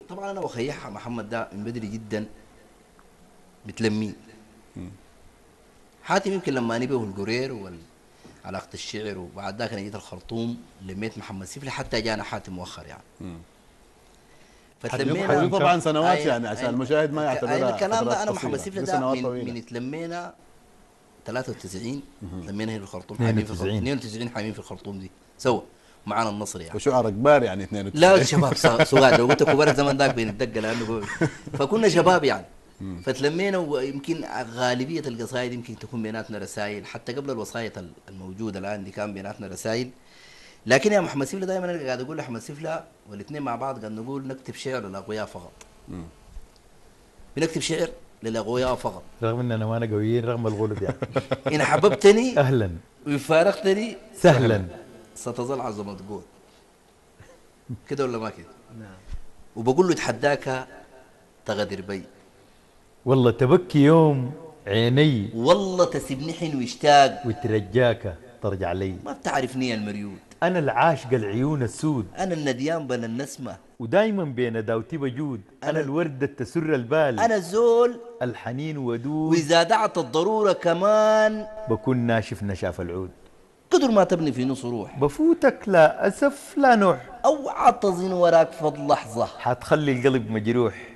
طبعا انا وخيحها محمد ده من بدري جدا متلمين. حاتم يمكن لما نبيه القرير علاقة الشعر، وبعد ذاك انا جيت الخرطوم لميت محمد سيفلي حتى جانا حاتم مؤخر يعني. فتلمينا حدود طبعا سنوات يعني عشان أي المشاهد ما يعتبرها الكلام فترات ده انا محمد قصيرة، سيفلي دي ده سنوات من طويلة. اتلمينا 93 تلمينا هنا في الخرطوم، حامين في الخرطوم 92 92 حامين في الخرطوم دي سوا معانا النصر يعني. وشعراء كبار يعني 92. لا شباب صغار، لو قلت كبار الزمن ذاك بندق لانه فكنا شباب يعني. فتلمينا، ويمكن غالبيه القصائد يمكن تكون بيناتنا رسائل حتى قبل الوسائط الموجوده الان دي، كان بيناتنا رسائل. لكن يا محمد سيفلا دائما انا قاعد اقول لاحمد سيفلا والاثنين مع بعض قاعد نقول نكتب شعر للاغوياء فقط. بنكتب شعر للاغوياء فقط، رغم اننا ما انا قويين رغم الغلب يعني. ان حببتني اهلا وفارقتني سهلا ستظل عظمة قوت. كده ولا ما كده؟ نعم. وبقول له اتحداك تغدر بي، والله تبكي يوم عيني والله تسيبني حين واشتاق، وترجاك ترجع لي. ما بتعرفني المريود، انا العاشق العيون السود، انا النديان بين النسمة، ودايما بين داوتي بجود. انا الوردة تسر البال، انا الزول الحنين ودود، واذا دعت الضرورة كمان بكون ناشف نشاف العود. قدر ما تبني في نص روح، بفوتك لا اسف لا نوح، اوعى تظن وراك فضل لحظة، حتخلي القلب مجروح.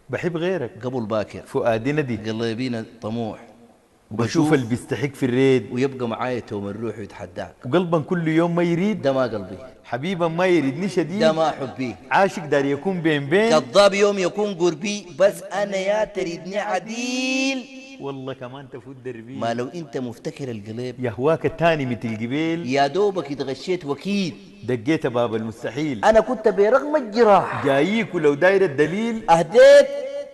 بحب غيرك قبل باكر فؤادي ندي، قلبينا طموح، وبشوف اللي بيستحق في الريد، ويبقى معايا توم الروح ويتحداك. وقلبا كل يوم ما يريد، ده ما قلبي، حبيبا ما يريدني شديد، ده ما حبي، عاشق دار يكون بين كذاب يوم يكون قربي، بس انا يا تريدني عديل، والله كمان تفوت دربي. ما لو انت مفتكر القلب يهواك التاني مثل الجبيل، يا دوبك اتغشيت وكيل، دقيت باب المستحيل. انا كنت برغم الجراح جاييك ولو داير الدليل، اهديت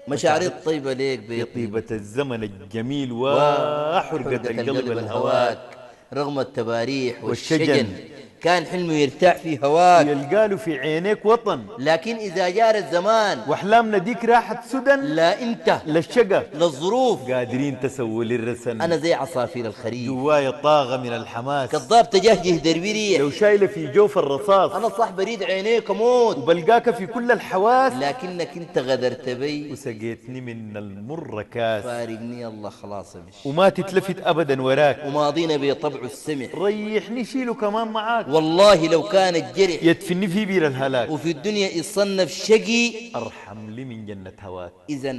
مشاعري الطيبة ليك بطيبة الزمن الجميل وحرقة القلب الهواك. رغم التباريح والشجن والشجن كان حلمه يرتاح في هواك، يلقاله في عينيك وطن، لكن إذا جار الزمان واحلامنا ديك راحت سدى، لا أنت للشقا للظروف قادرين تسووا للرسن. أنا زي عصافير الخريف جوايا طاغة من الحماس، كذاب تجهجه دربي ريح، لو شايلة في جوف الرصاص أنا صح بريد عينيك أموت، وبلقاك في كل الحواس، لكنك أنت غدرت بي وسقيتني من المر كاس. فارقني الله خلاص مش، وما تتلفت أبدا وراك، وماضينا بطبع السمح، ريحني شيله كمان معاك، والله لو كان الجرح يدفني في بير الهلاك، وفي الدنيا يصنف شقي أرحم لي من جنة هواك. إذا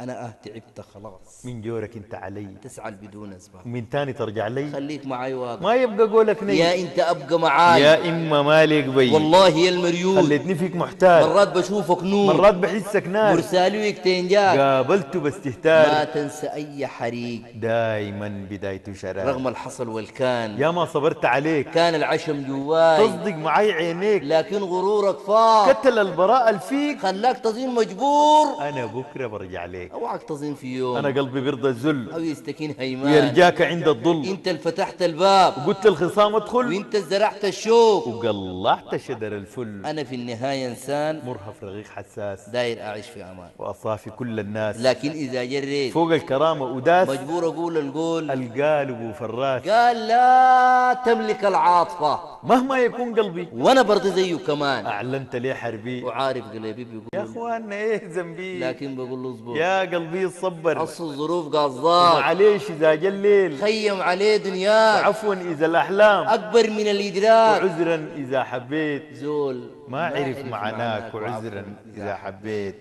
أنا تعبت خلاص، من جورك انت علي تسعى بدون أسباب، ومن تاني ترجع لي، خليك معاي واضح، ما يبقى قولك ني، يا أنت أبقى معاي، يا إما مالك بي، والله يا المريود خليتني فيك محتاج، مرات بشوفك نور، مرات بحسك نار، مرساليك تنجاك، قابلته باستهتار، ما تنسى أي حريق دايما بدايته شرار، رغم الحصل والكان، يا ما صبرت عليك كان العشم جواي، تصدق معي عينيك، لكن غرورك فاض كتل البراء الفيك، خلاك تظن مجبور، أنا بكرة برجع ليك، اوعك تظن في يوم أنا قلبي بيرضى الذل او يستكين هيمان، ويرجاك عند الظل، انت اللي فتحت الباب وقلت الخصام ادخل، وانت اللي زرعت الشوك، وقلعت شدر الفل. انا في النهاية انسان مرهف رغيق حساس، داير اعيش في امان، وأصافي كل الناس، لكن اذا جريت فوق الكرامة وداس، مجبور اقول القول القالب وفراس، قال لا تملك العاطفة، مهما يكون قلبي وانا برضه زيه كمان، أعلنت لي حربي، وعارف قلبي بيقول يا أخوانا إيه ذنبي، لكن بقول له اصبر يا قلبي الصبر، اصل الظروف قاصداك، معليش إذا جا الليل، خيم عليه دنياك، عفوا إذا الأحلام، اكبر من الادراك، وعذرا إذا حبيت، زول ما عرف يعرف معناك، وعفواً وعذرا إذا حبيت.